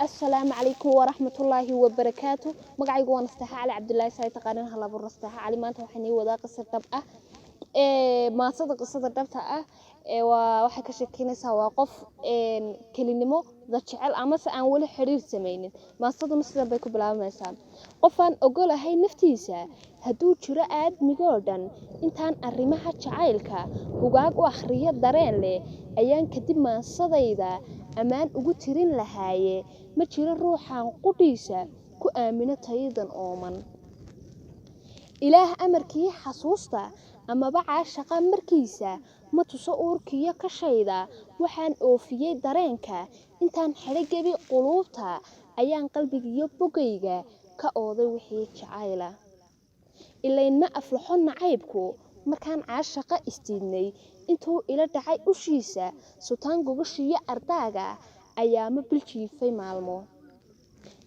السلام عليكم ورحمة الله وبركاته. مقعي قوان استحى علي عبد الله ساي تقارن هلا برستحى علي ما توحني وذا قصة دبقة ما صدق قصة دبتها وواحد كشكينا سوا قف كلمة ذا شعل أمس أن ولا حرير سمينين ما صدق نص بيكو بلا مسام قفان أقول هاي نفتيسة هدو شراءات مجردن إنتان أرمها شعيلك وقاق وآخرية دارين لي أيان كدب ما صديدا أمان ugu tirin lahaaye ma jiro ruuxan qudhiisa ku aamina tayadan ooman ilaah amarkii xasuusta ama bacaa shaqa markiisa ma tuso uurkiyo ka shayda waxaan oofiyay dareenka intaan xirigabi quluubta ayaan qalbigiyo bogayga ka ooday wixii jacayla ilayn ma aflaxo nacaybku markaan caashaqa istiidnay intuu ila dhacay ushiisa sultaan gogoshiyo ardaaga ayaa ma biljiifay maalmo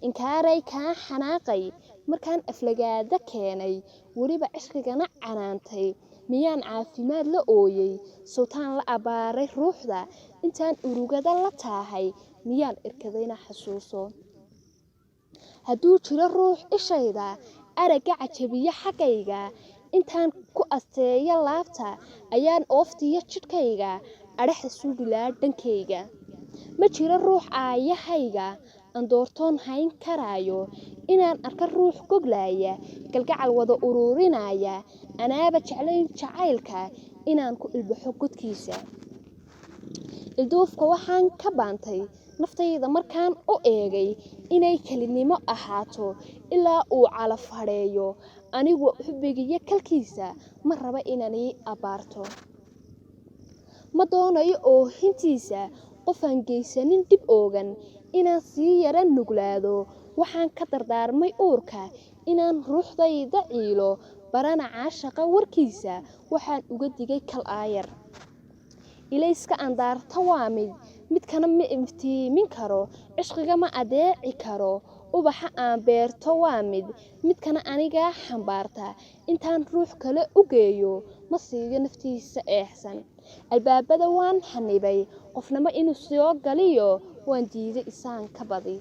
inkaaray kaa xanaaqay markaan aflagaada keenay weliba cishqigana canaantay miyaan caafimaad la ooyay sultaan la abaaray ruuxda intaan urugada la taahay miyaan irkadayna xasuuso hadduu jiro ruux ishayda aragga cajabiyo xaggayga intaan ku asteeyo laabta ayaan ooftiyo jidhkayga adhaxda suugilaa dhankayga ma jiro ruux aayahayga aan doortoon hayn karaayo inaan arka ruux goglaaya galgacal wada ururinaya anaaba jeclayn jacaylka inaan ku ilbaxo godkiisa ilduufka waxaan ka baantay naftayda markaan u eegay inay kelinimo ahaato ilaa uu calaf hadheeyo anigu xubbigiyo kalkiisa ma raba inaan ii abaarto ma doonayo oohintiisa qofaan geysanin dib oogan inaan sii yara nuglaado waxaan ka dardaarmay uurka inaan ruuxdayda ciilo barana caashaqa warkiisa waxaan uga digay kal aayar ilayska andaarta waa midkana ma iftiimin karo cishqiga ma adeeci karo ubaxa aan beerto waa midkana aniga xambaarta intaan ruux kale u geeyo ma siiyo naftiisa eexsan albaabada waan xanibay qofnimo inuu soo galiyo waan diiday isaan ka badi